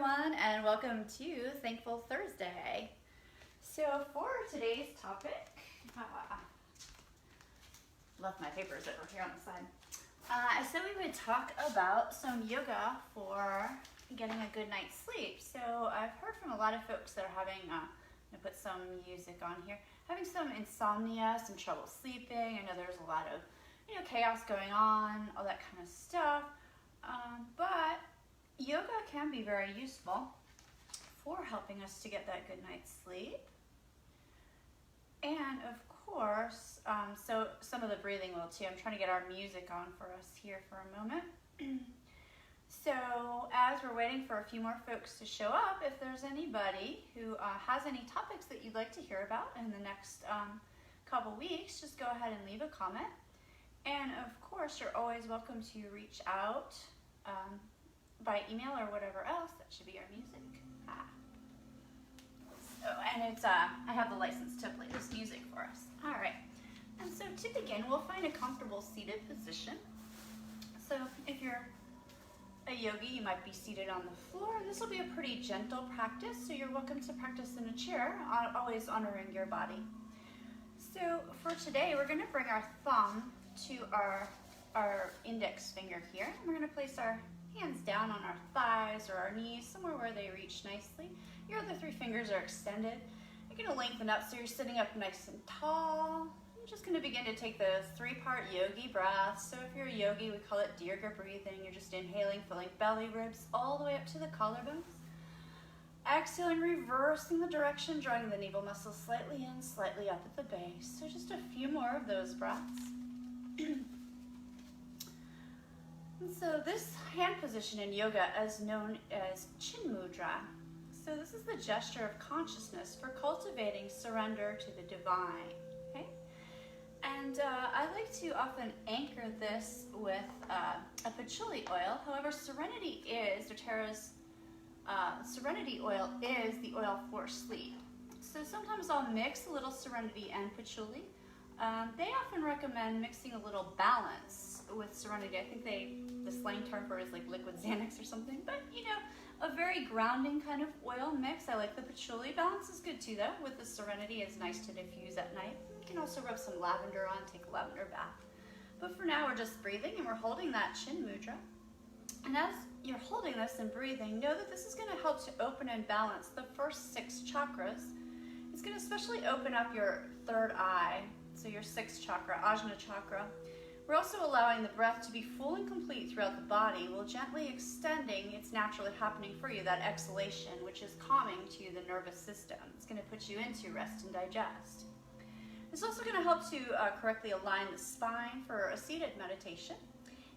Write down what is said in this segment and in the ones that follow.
everyone, and welcome to Thankful Thursday. So for today's topic, left my papers over here on the side. I said we would talk about some yoga for getting a good night's sleep. So I've heard from a lot of folks that are having, I'm going to put some music on here, having some insomnia, some trouble sleeping. I know there's a lot of, chaos going on, all that kind of stuff. But yoga can be very useful for helping us to get that good night's sleep. And of course, so some of the breathing will too. I'm trying to get our music on for us here for a moment. So as we're waiting for a few more folks to show up, if there's anybody who has any topics that you'd like to hear about in the next couple weeks, just go ahead and leave a comment. And of course, you're always welcome to reach out by email or whatever else. That should be our music. So, and it's I have the license to play this music for us. All right. And so to begin, we'll find a comfortable seated position. So if you're a yogi, you might be seated on the floor. This will be a pretty gentle practice, so you're welcome to practice in a chair, always honoring your body. So for today, we're going to bring our thumb to our index finger here. We're going to place our hands down on our thighs or our knees, somewhere where they reach nicely. Your other three fingers are extended. You're going to lengthen up so you're sitting up nice and tall. You're just going to begin to take those three-part yogi breaths. So if you're a yogi, we call it Dirga breathing. You're just inhaling, filling belly ribs all the way up to the collarbones. Exhaling, reversing the direction, drawing the navel muscles slightly in, slightly up at the base. So just a few more of those breaths. And so this hand position in yoga is known as chin mudra. So this is the gesture of consciousness for cultivating surrender to the divine. Okay? And I like to often anchor this with a patchouli oil. However, Serenity is, doTERRA's Serenity oil is the oil for sleep. So sometimes I'll mix a little Serenity and patchouli. They often recommend mixing a little balance with Serenity. I think the slang term for it is like liquid Xanax or something, but a very grounding kind of oil mix. I like the patchouli. Balance is good too though. With the Serenity, it's nice to diffuse at night. You can also rub some lavender on, take a lavender bath. But for now, we're just breathing and we're holding that chin mudra. And as you're holding this and breathing, know that this is going to help to open and balance the first 6 chakras. It's going to especially open up your third eye, so your 6th chakra, Ajna chakra. We're also allowing the breath to be full and complete throughout the body while gently extending, it's naturally happening for you, that exhalation, which is calming to the nervous system. It's going to put you into rest and digest. It's also going to help to correctly align the spine for a seated meditation,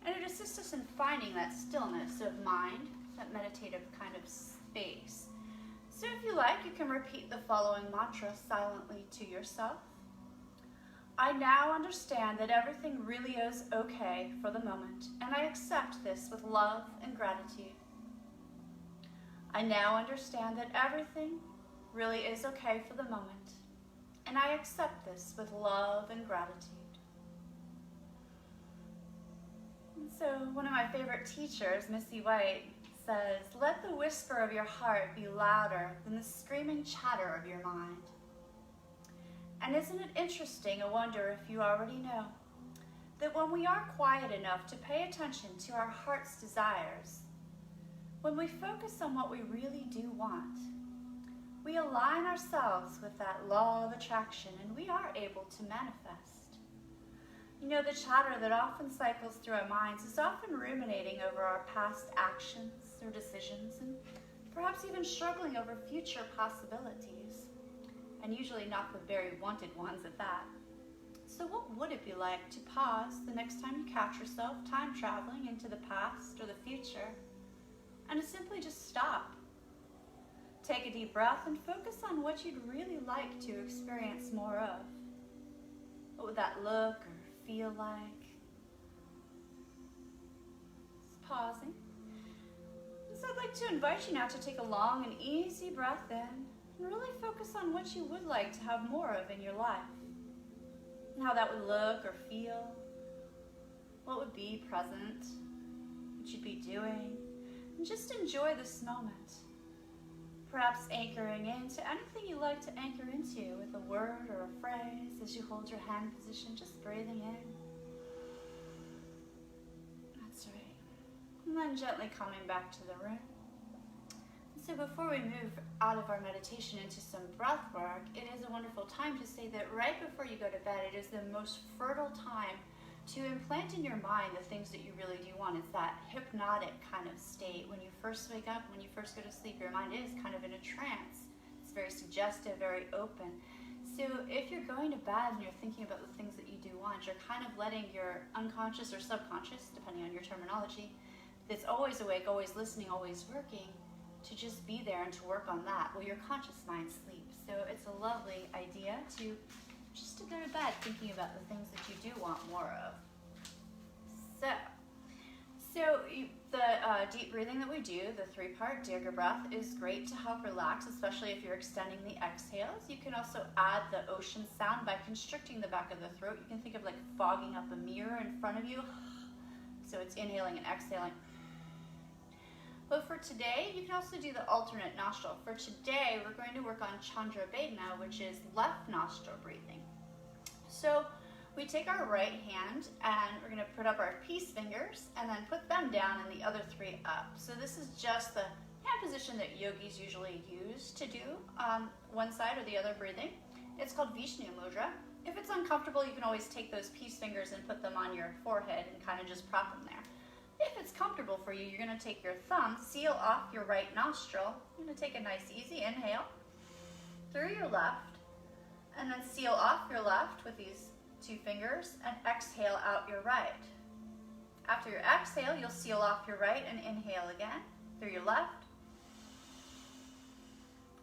and it assists us in finding that stillness of mind, that meditative kind of space. So if you like, you can repeat the following mantra silently to yourself. I now understand that everything really is okay for the moment, and I accept this with love and gratitude. I now understand that everything really is okay for the moment, and I accept this with love and gratitude. And so one of my favorite teachers, Missy White, says, let the whisper of your heart be louder than the screaming chatter of your mind. And isn't it interesting, I wonder if you already know, that when we are quiet enough to pay attention to our heart's desires, when we focus on what we really do want, we align ourselves with that law of attraction and we are able to manifest. The chatter that often cycles through our minds is often ruminating over our past actions or decisions and perhaps even struggling over future possibilities. And usually not the very wanted ones at that. So what would it be like to pause the next time you catch yourself time traveling into the past or the future and to simply just stop? Take a deep breath and focus on what you'd really like to experience more of. What would that look or feel like? Just pausing. So I'd like to invite you now to take a long and easy breath in. And really focus on what you would like to have more of in your life. And how that would look or feel. What would be present. What you'd be doing. And just enjoy this moment. Perhaps anchoring into anything you like to anchor into with a word or a phrase as you hold your hand position, just breathing in. That's right. And then gently coming back to the room. So before we move out of our meditation into some breath work, it is a wonderful time to say that right before you go to bed, it is the most fertile time to implant in your mind the things that you really do want. It's that hypnotic kind of state. When you first wake up, when you first go to sleep, your mind is kind of in a trance. It's very suggestive, very open. So if you're going to bed and you're thinking about the things that you do want, you're kind of letting your unconscious or subconscious, depending on your terminology, that's always awake, always listening, always working, to just be there and to work on that while your conscious mind sleeps. So it's a lovely idea to just to go to bed thinking about the things that you do want more of. So the deep breathing that we do, the 3-part Dirga breath, is great to help relax, especially if you're extending the exhales. You can also add the ocean sound by constricting the back of the throat. You can think of like fogging up a mirror in front of you. So it's inhaling and exhaling. But for today, you can also do the alternate nostril. For today, we're going to work on Chandra Vedana, which is left nostril breathing. So we take our right hand and we're going to put up our peace fingers and then put them down and the other 3 up. So this is just the hand position that yogis usually use to do one side or the other breathing. It's called Vishnu Mudra. If it's uncomfortable, you can always take those peace fingers and put them on your forehead and kind of just prop them there. If it's comfortable for you, you're going to take your thumb, seal off your right nostril. You're going to take a nice easy inhale through your left, and then seal off your left with these 2 fingers and exhale out your right. After your exhale, you'll seal off your right and inhale again through your left,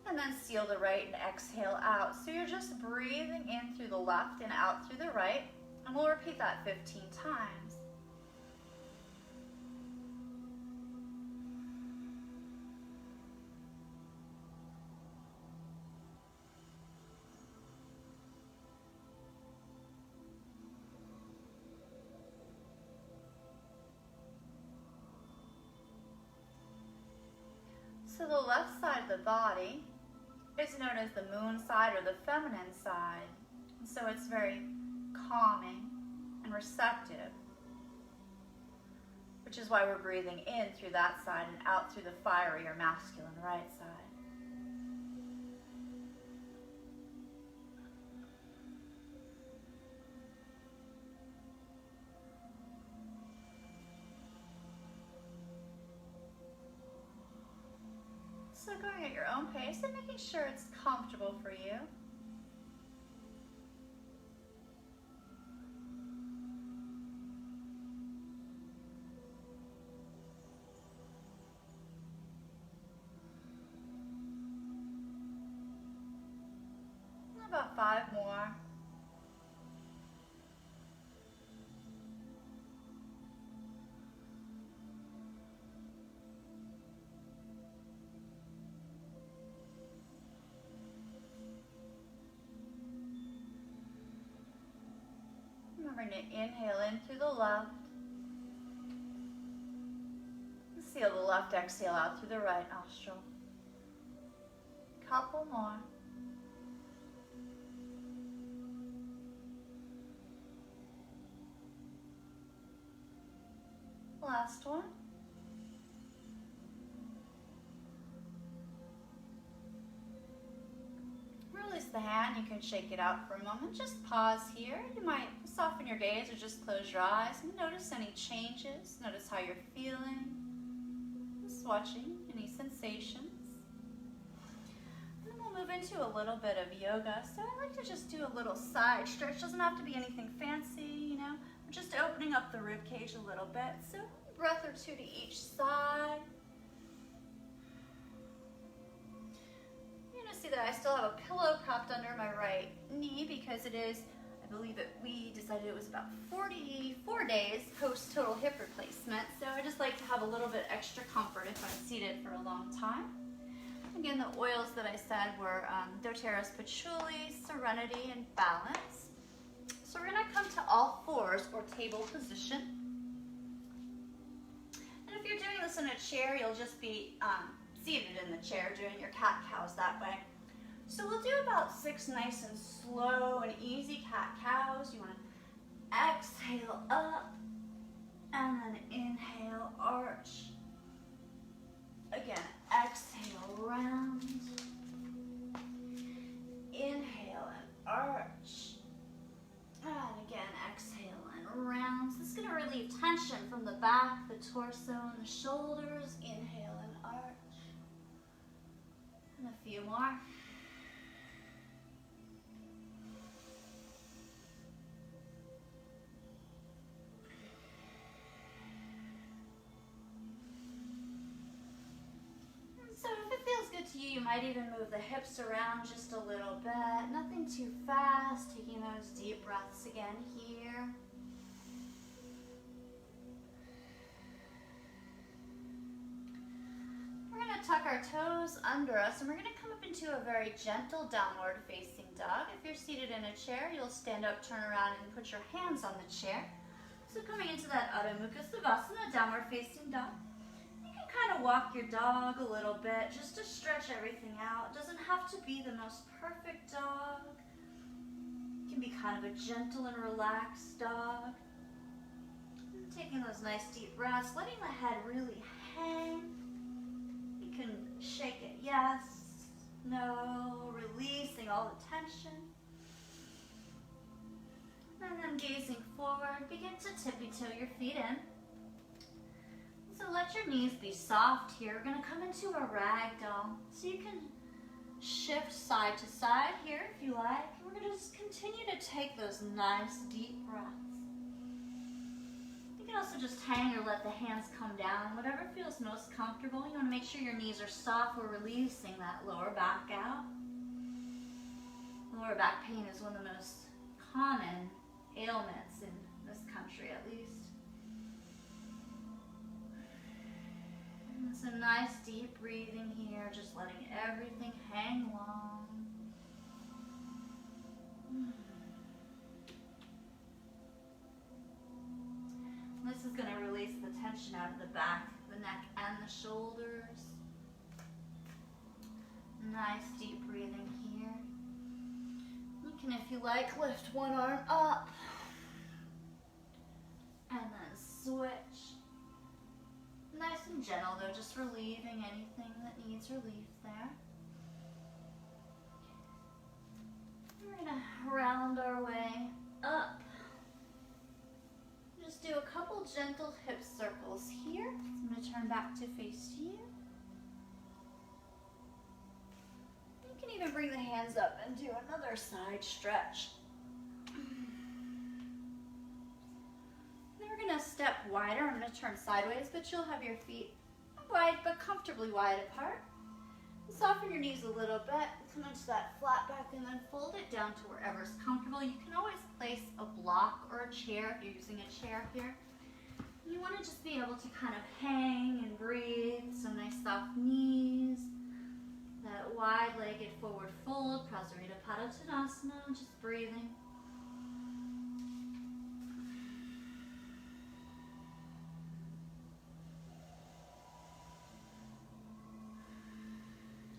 and then seal the right and exhale out. So you're just breathing in through the left and out through the right, and we'll repeat that 15 times. So the left side of the body is known as the moon side or the feminine side. And so it's very calming and receptive, which is why we're breathing in through that side and out through the fiery or masculine right side. So going at your own pace and making sure it's comfortable for you. About 5 more. Remember to inhale in through the left. Seal the left exhale out through the right nostril. Couple more. Last one. Release the hand. You can shake it out for a moment. Just pause here. You might soften your gaze or just close your eyes and notice any changes. Notice how you're feeling. Just watching any sensations. And then we'll move into a little bit of yoga. So I like to just do a little side stretch. Doesn't have to be anything fancy, you know. Just opening up the rib cage a little bit. So a breath or 2 to each side. You're going to see that I still have a pillow propped under my right knee because it is, I believe we decided it was about 44 days post total hip replacement. So I just like to have a little bit extra comfort if I'm seated for a long time. Again, the oils that I said were doTERRA's patchouli, serenity, and balance. So we're going to come to all fours or table position. And if you're doing this in a chair, you'll just be seated in the chair doing your cat-cows that way. So we'll do about 6 nice and slow and easy cat-cows. You want to exhale up and then inhale, arch. Again, exhale, round. Inhale and arch. And again, exhale and round. So this is going to relieve tension from the back, the torso, and the shoulders. Inhale and arch. And a few more. So if it feels good to you, you might even move the hips around just a little bit. Nothing too fast. Taking those deep breaths again here. We're going to tuck our toes under us and we're going to come up into a very gentle downward facing dog. If you're seated in a chair, you'll stand up, turn around, and put your hands on the chair. So coming into that Adho Mukha Savasana, downward facing dog. Kind of walk your dog a little bit just to stretch everything out. It doesn't have to be the most perfect dog. It can be kind of a gentle and relaxed dog. And taking those nice deep breaths, letting the head really hang. You can shake it, yes, no, releasing all the tension. And then gazing forward, begin to tippy-toe your feet in. So let your knees be soft here. We're going to come into a ragdoll. So you can shift side to side here if you like. We're going to just continue to take those nice deep breaths. You can also just hang or let the hands come down, whatever feels most comfortable. You want to make sure your knees are soft. We're releasing that lower back out. Lower back pain is one of the most common ailments in this country, at least. So nice deep breathing here, just letting everything hang long. This is going to release the tension out of the back, the neck, and the shoulders. Nice deep breathing here. You can, if you like, lift one arm up and then switch. Nice and gentle though, just relieving anything that needs relief there. We're going to round our way up. Just do a couple gentle hip circles here. So I'm going to turn back to face you. You can even bring the hands up and do another side stretch. We're going to step wider. I'm going to turn sideways, but you'll have your feet wide but comfortably wide apart. Soften your knees a little bit. Come into that flat back and then fold it down to wherever's comfortable. You can always place a block or a chair if you're using a chair here. You want to just be able to kind of hang and breathe. Some nice soft knees. That wide-legged forward fold, Prasarita Padottanasana, just breathing.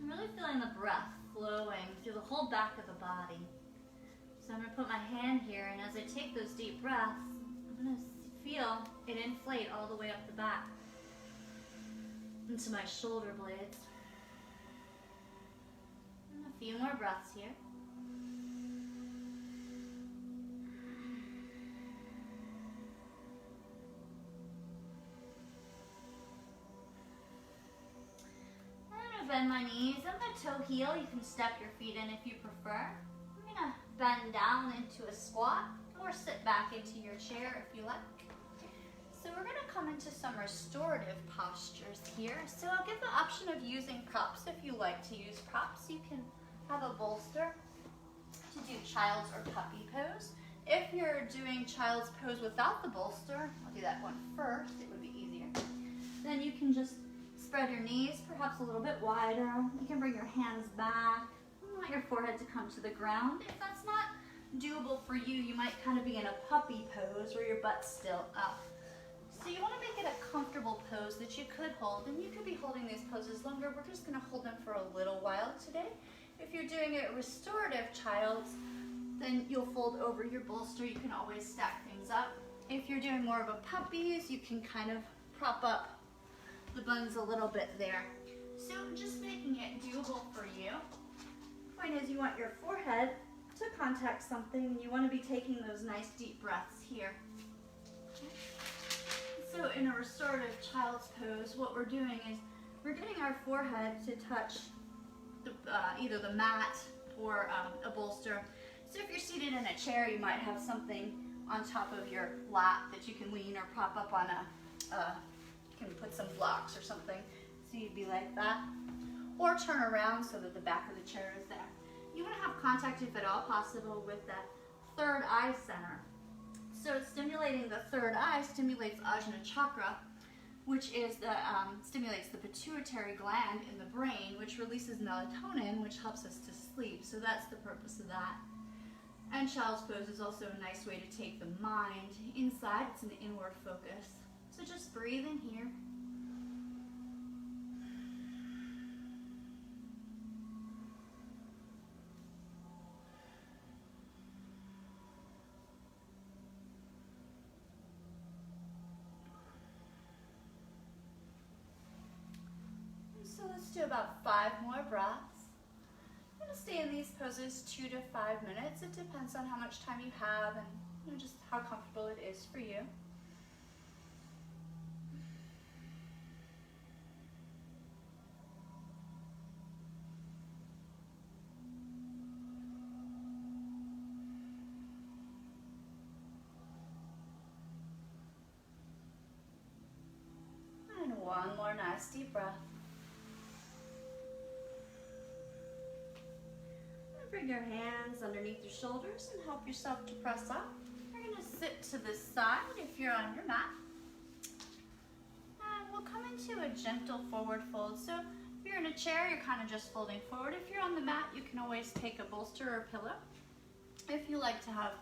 Really feeling the breath flowing through the whole back of the body. So I'm going to put my hand here, and as I take those deep breaths, I'm going to feel it inflate all the way up the back into my shoulder blades. And a few more breaths here. Bend my knees. I'm going to toe heel. You can step your feet in if you prefer. I'm going to bend down into a squat or sit back into your chair if you like. So we're going to come into some restorative postures here. So I'll give the option of using props if you like to use props. You can have a bolster to do child's or puppy pose. If you're doing child's pose without the bolster, I'll do that one first. It would be easier. Then you can just spread your knees perhaps a little bit wider. You can bring your hands back. You want your forehead to come to the ground. If that's not doable for you, you might kind of be in a puppy pose where your butt's still up. So you want to make it a comfortable pose that you could hold, and you could be holding these poses longer. We're just going to hold them for a little while today. If you're doing a restorative child's, then you'll fold over your bolster. You can always stack things up. If you're doing more of a puppy's, you can kind of prop up the buns a little bit there. So just making it doable for you. The point is you want your forehead to contact something, and you want to be taking those nice deep breaths here. So in a restorative child's pose, what we're doing is we're getting our forehead to touch either the mat or a bolster. So if you're seated in a chair, you might have something on top of your lap that you can lean or prop up on you can put some blocks or something. So you'd be like that. Or turn around so that the back of the chair is there. You want to have contact, if at all possible, with that third eye center. So stimulating the third eye stimulates Ajna chakra, which is stimulates the pituitary gland in the brain, which releases melatonin, which helps us to sleep. So that's the purpose of that. And child's pose is also a nice way to take the mind inside. It's an inward focus. So just breathe in here. So let's do about 5 more breaths. I'm going to stay in these poses 2 to 5 minutes. It depends on how much time you have and just how comfortable it is for you. And one more nice deep breath. Bring your hands underneath your shoulders and help yourself to press up. You're going to sit to the side if you're on your mat. And we'll come into a gentle forward fold. So if you're in a chair, you're kind of just folding forward. If you're on the mat, you can always take a bolster or a pillow. If you like to have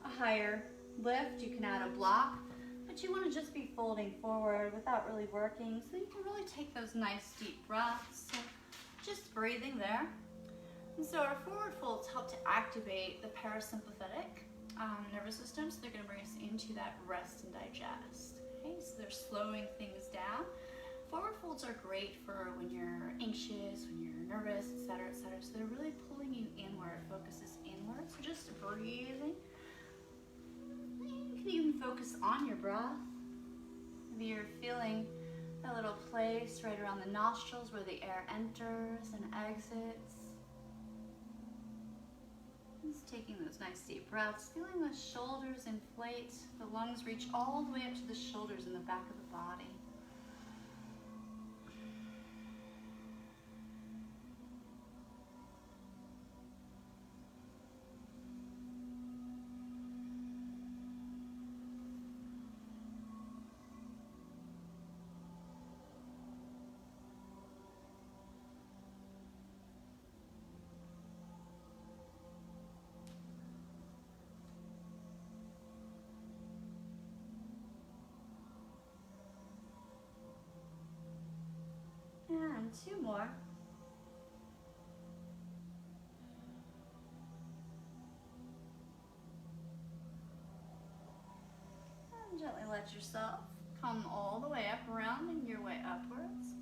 a higher lift, you can add a block. But you want to just be folding forward without really working, so you can really take those nice deep breaths. So just breathing there. And so our forward folds help to activate the parasympathetic nervous system, so they're going to bring us into that rest and digest. Okay, so they're slowing things down. Forward folds are great for when you're anxious, when you're nervous, etc., etc. So they're really pulling you inward, focuses inward. So just breathing. You can even focus on your breath. Maybe you're feeling that little place right around the nostrils where the air enters and exits. Just taking those nice deep breaths, feeling the shoulders inflate, the lungs reach all the way up to the shoulders in the back of the body. And 2 more. And gently let yourself come all the way up, rounding your way upwards.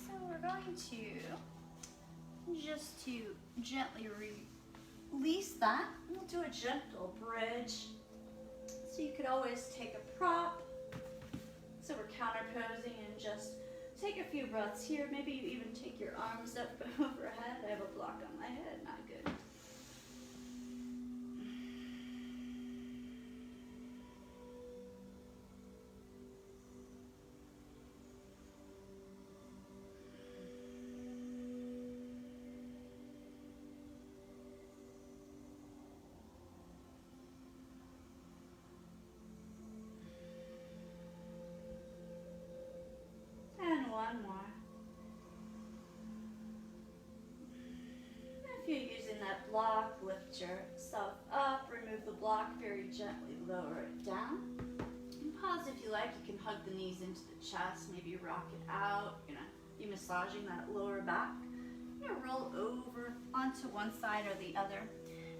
So we're going to just to gently release that. We'll do a gentle bridge. So you could always take a prop. So we're counter posing and just take a few breaths here. Maybe you even take your arms up overhead. I have a block on my head, not good. One more. If you're using that block, lift yourself up, remove the block, very gently lower it down. And pause if you like. You can hug the knees into the chest, maybe rock it out. You're gonna be massaging that lower back. You're gonna roll over onto one side or the other.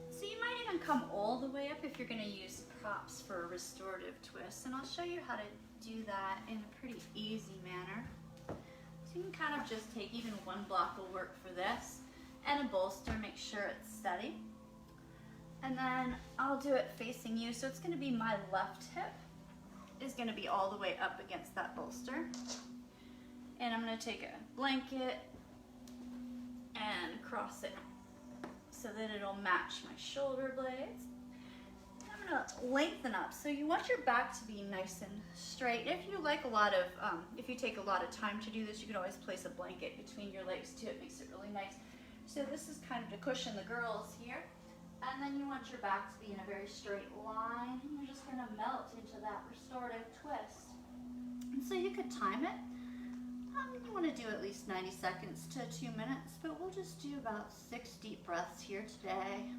So you might even come all the way up if you're gonna use props for a restorative twist. And I'll show you how to do that in a pretty easy manner. So you can kind of just take, even one block will work for this, and a bolster, make sure it's steady. And then I'll do it facing you. So it's gonna be my left hip is gonna be all the way up against that bolster. And I'm gonna take a blanket and cross it so that it'll match my shoulder blades. I'm gonna lengthen up. So you want your back to be nice and straight. If you like a lot of, if you take a lot of time to do this, you can always place a blanket between your legs too. It makes it really nice. So this is kind of to cushion the girls here. And then you want your back to be in a very straight line. And you're just gonna melt into that restorative twist. And so you could time it. You want to do at least 90 seconds to 2 minutes, but we'll just do about 6 deep breaths here today.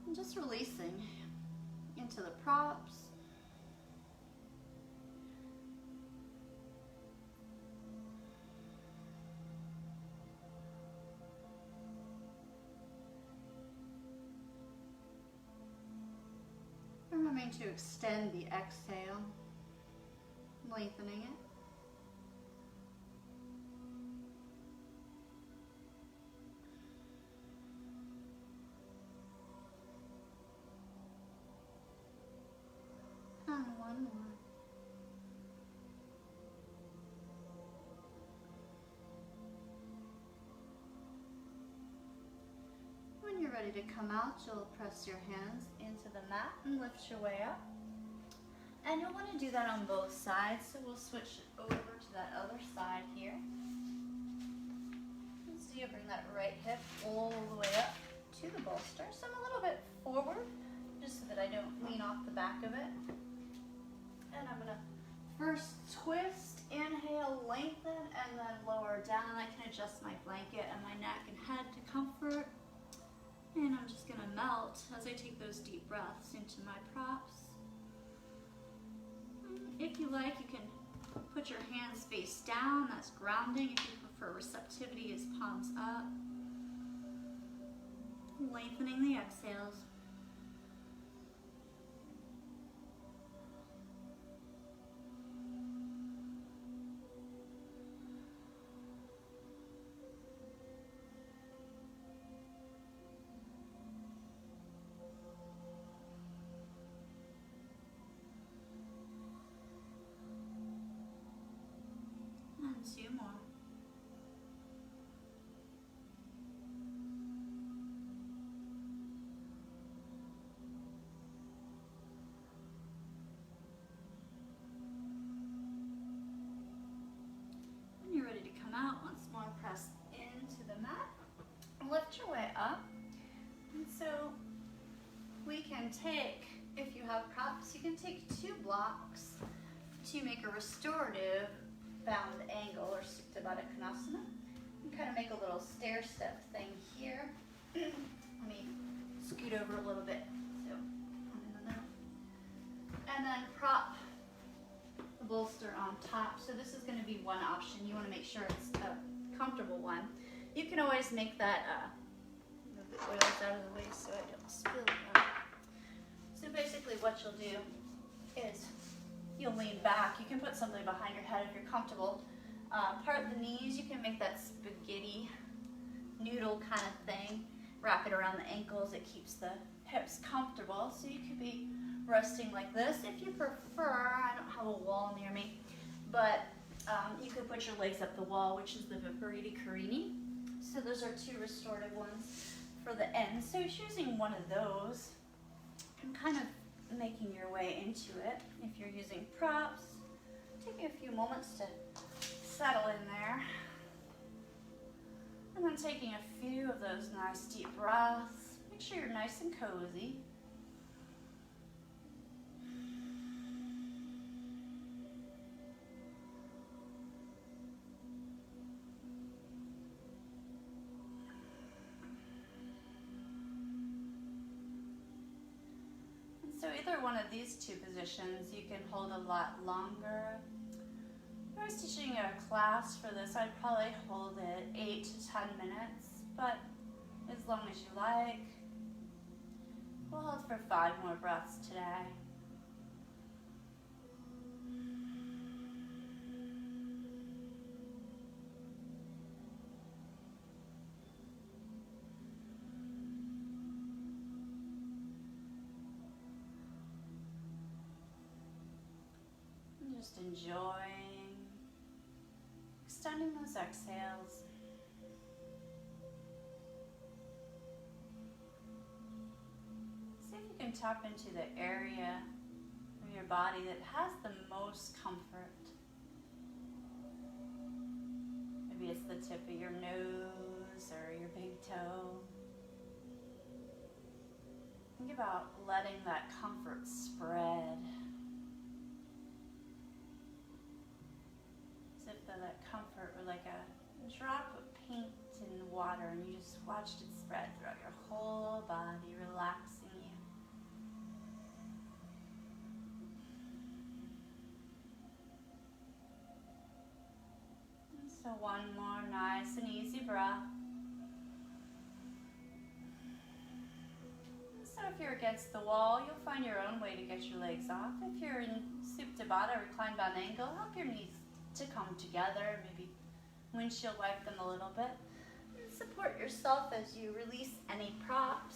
And just releasing into the props. Remembering to extend the exhale, lengthening it. And one more. When you're ready to come out, you'll press your hands into the mat and lift your way up. And you'll want to do that on both sides, so we'll switch it over to that other side here. And so you bring that right hip all the way up to the bolster. So I'm a little bit forward, just so that I don't lean off the back of it. And I'm gonna first twist, inhale, lengthen, and then lower down. I can adjust my blanket and my neck and head to comfort. And I'm just gonna melt as I take those deep breaths into my props. If you like, you can put your hands face down, that's grounding. If you prefer receptivity, is palms up. Lengthening the exhales. And 2 more. When you're ready to come out, once more press into the mat. Lift your way up. And so we can take, if you have props, you can take 2 blocks to make a restorative bound angle or Supta Baddha Konasana. You kind of make a little stair step thing here. Let me scoot over a little bit. So, and then prop the bolster on top. So this is going to be one option. You want to make sure it's a comfortable one. You can always make that, move the oils out of the way so I don't spill it out. So basically what you'll do is you'll lean back. You can put something behind your head if you're comfortable. Part the knees. You can make that spaghetti noodle kind of thing. Wrap it around the ankles. It keeps the hips comfortable. So you could be resting like this. If you prefer, I don't have a wall near me, but you could put your legs up the wall, which is the Viparita Karini. So those are 2 restorative ones for the end. So choosing one of those and kind of making your way into it. If you're using props, take a few moments to settle in there. And then taking a few of those nice deep breaths. Make sure you're nice and cozy. So either one of these two positions you can hold a lot longer. If I was teaching a class for this, I'd probably hold it 8 to 10 minutes, but as long as you like. We'll hold for 5 more breaths today. Just enjoying, extending those exhales. See if you can tap into the area of your body that has the most comfort. Maybe it's the tip of your nose or your big toe. Think about letting that comfort spread. That comfort were like a drop of paint in water, and you just watched it spread throughout your whole body, relaxing you. And so one more nice and easy breath. And so if you're against the wall, you'll find your own way to get your legs off. If you're in Supta Baddha, reclined bound angle, help your knees to come together, maybe windshield wipe them a little bit. And support yourself as you release any props.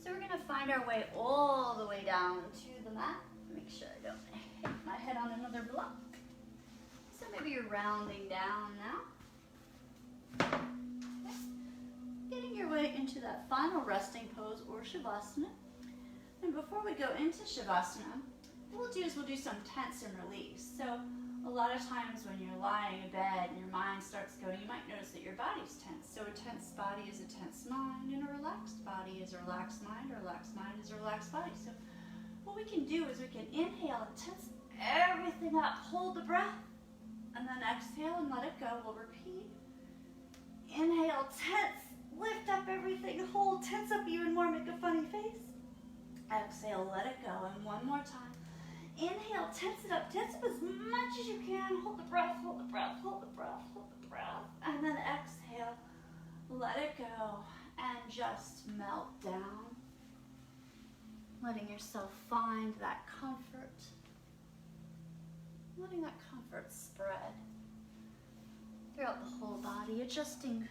So we're gonna find our way all the way down to the mat. Make sure I don't hit my head on another block. So maybe you're rounding down now. Okay. Getting your way into that final resting pose or Shavasana. And before we go into Shavasana, what we'll do some tense and release. So a lot of times when you're lying in bed and your mind starts going, you might notice that your body's tense. So a tense body is a tense mind, and a relaxed body is a relaxed mind, a relaxed mind is a relaxed body. So what we can do is we can inhale and tense everything up, hold the breath, and then exhale and let it go. We'll repeat. Inhale, tense, lift up everything, hold, tense up even more, make a funny face. Exhale, let it go, and one more time. Inhale, tense it up as much as you can. Hold the breath, hold the breath, hold the breath, hold the breath. And then exhale, let it go, and just melt down. Letting yourself find that comfort. Letting that comfort spread throughout the whole body, adjusting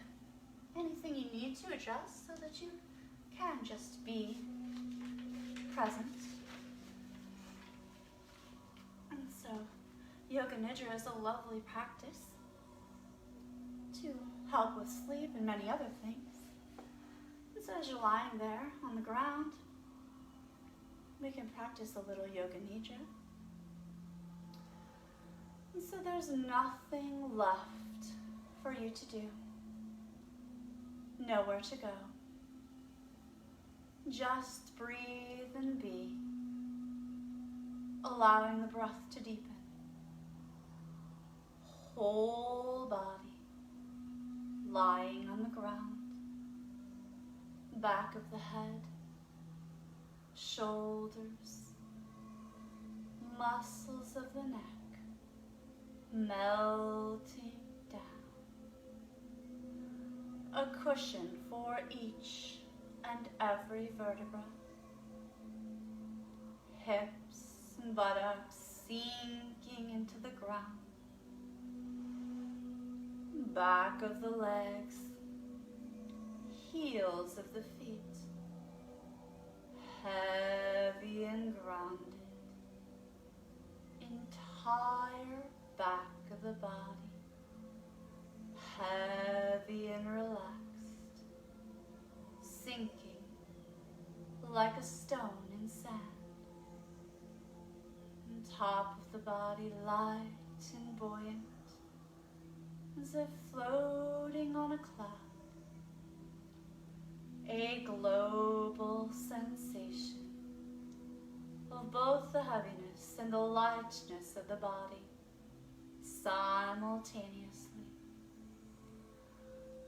anything you need to adjust so that you can just be present. And so, Yoga Nidra is a lovely practice to help with sleep and many other things. And so as you're lying there on the ground, we can practice a little Yoga Nidra. And so there's nothing left for you to do. Nowhere to go. Just breathe and be, allowing the breath to deepen. Whole body lying on the ground, back of the head, shoulders, muscles of the neck, melting down. A cushion for each and every vertebra. Hips and buttocks sinking into the ground. Back of the legs, heels of the feet, heavy and grounded. Entire back of the body, heavy and relaxed, sinking like a stone in sand. And top of the body light and buoyant, as if floating on a cloud. A global sensation of both the heaviness and the lightness of the body simultaneously.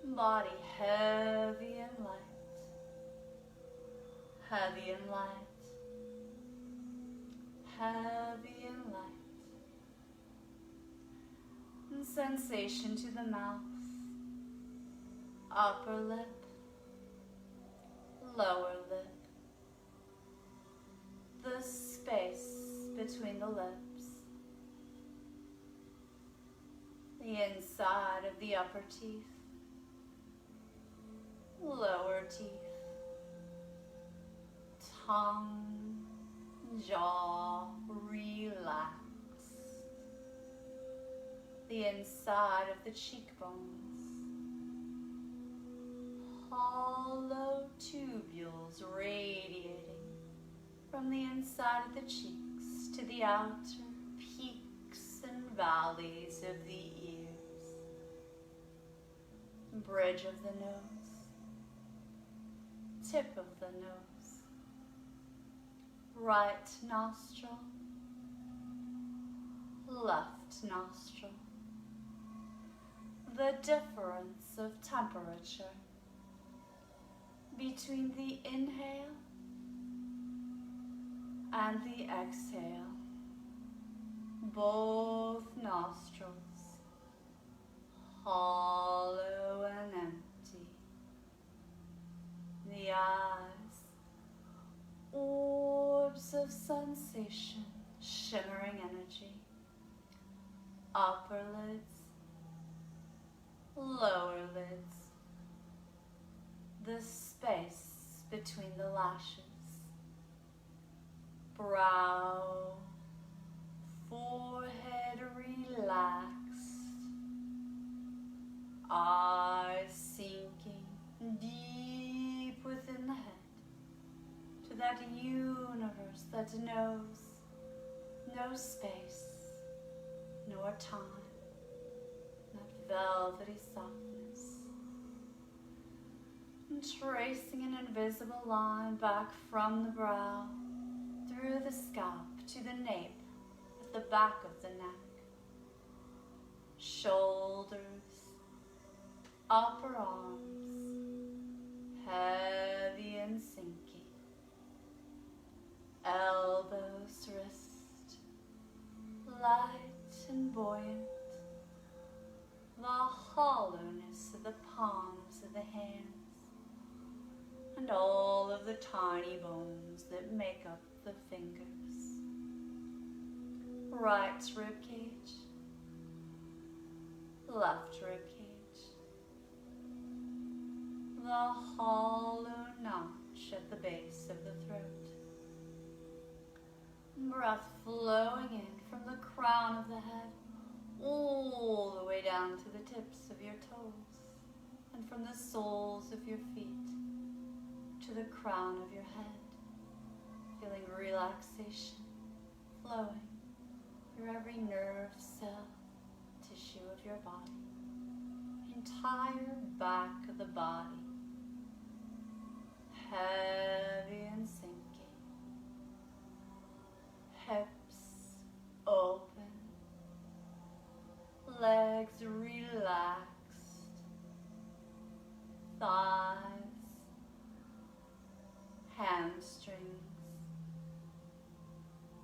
Body heavy and light, heavy and light, heavy and light. And sensation to the mouth, upper lip, lower lip, the space between the lips, the inside of the upper teeth, lower teeth, tongue, jaw relaxed, the inside of the cheekbones, hollow tubules radiating from the inside of the cheeks to the outer peaks and valleys of the ears, bridge of the nose, tip of the nose, right nostril, left nostril, the difference of temperature between the inhale and the exhale, both nostrils hollow and empty, the eyes orbs of sensation, shimmering energy, upper lids, lower lids, the space between the lashes, brow, forehead relaxed, eyes sinking deep within the head to that universe that knows no space nor time, that velvety softness, and tracing an invisible line back from the brow through the scalp to the nape at the back of the neck, shoulders, upper arms, heavy and sinking, elbows, wrist, light and buoyant, the hollowness of the palms of the hands, and all of the tiny bones that make up the fingers. Right rib cage, left rib cage, the hollow notch at the base of the throat. Breath flowing in from the crown of the head all the way down to the tips of your toes, and from the soles of your feet to the crown of your head, feeling relaxation flowing through every nerve, cell, tissue of your body, entire back of the body, heavy and sinking, hips open, legs relaxed, thighs, hamstrings,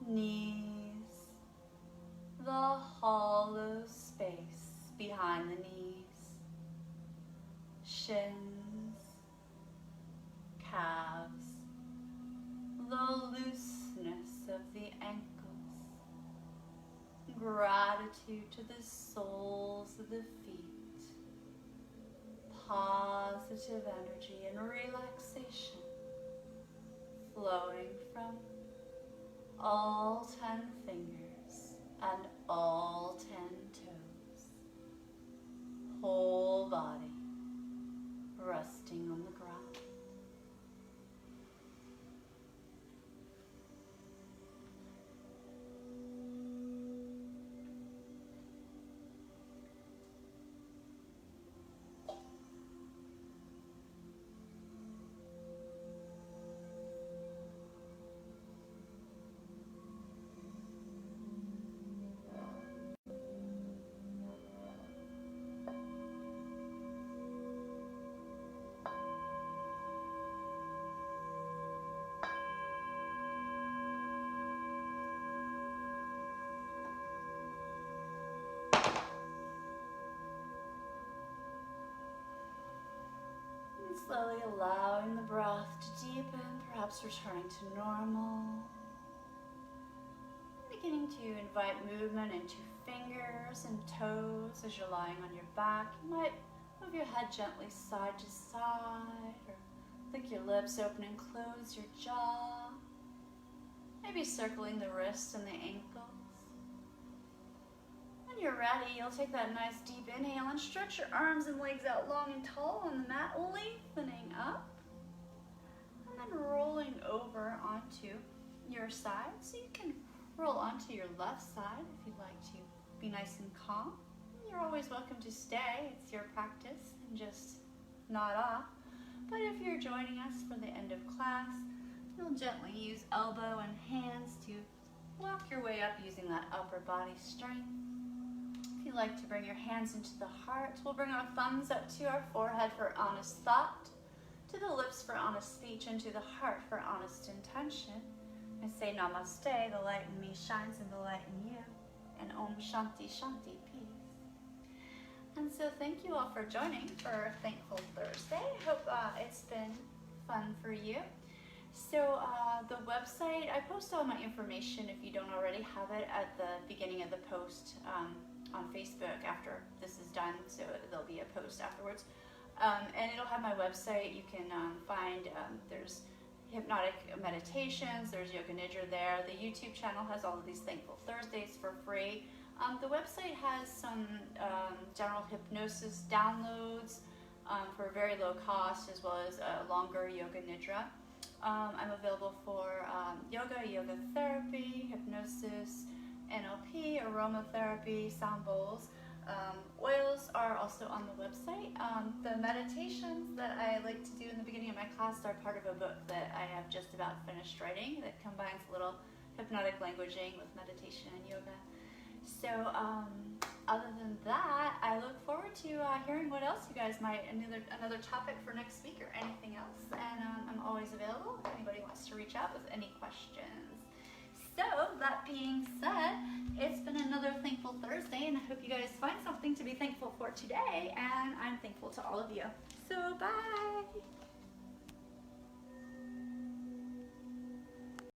knees, the hollow space behind the knees, shins, calves, the looseness of the ankles, gratitude to the soles of the feet, positive energy and relaxation flowing from all 10 fingers and all 10 toes, whole body resting on the ground. Slowly allowing the breath to deepen, perhaps returning to normal. Beginning to invite movement into fingers and toes as you're lying on your back. You might move your head gently side to side, or flick your lips open and close your jaw. Maybe circling the wrists and the ankles. When you're ready, you'll take that nice deep inhale and stretch your arms and legs out long and tall on the mat, lengthening up. And then rolling over onto your side. So you can roll onto your left side if you'd like to be nice and calm. You're always welcome to stay. It's your practice and just nod off. But if you're joining us for the end of class, you'll gently use elbow and hands to walk your way up using that upper body strength. If you like to bring your hands into the heart, we'll bring our thumbs up to our forehead for honest thought, to the lips for honest speech, and to the heart for honest intention. I say namaste, the light in me shines in the light in you, and om shanti shanti, peace. And so thank you all for joining for Thankful Thursday. Hope it's been fun for you. So the website, I post all my information if you don't already have it at the beginning of the post on Facebook after this is done, so there'll be a post afterwards. And it'll have my website. You can find, there's hypnotic meditations, there's Yoga Nidra there. The YouTube channel has all of these Thankful Thursdays for free. The website has some general hypnosis downloads for a very low cost, as well as longer Yoga Nidra. I'm available for yoga, yoga therapy, hypnosis, NLP, aromatherapy, sound bowls. Oils are also on the website. The meditations that I like to do in the beginning of my class are part of a book that I have just about finished writing that combines a little hypnotic languaging with meditation and yoga. So other than that, I look forward to hearing what else you guys might, another topic for next week or anything else. And I'm always available if anybody wants to reach out with any questions. So that being said, it's been another Thankful Thursday, and I hope you guys find something to be thankful for today. And I'm thankful to all of you. So bye.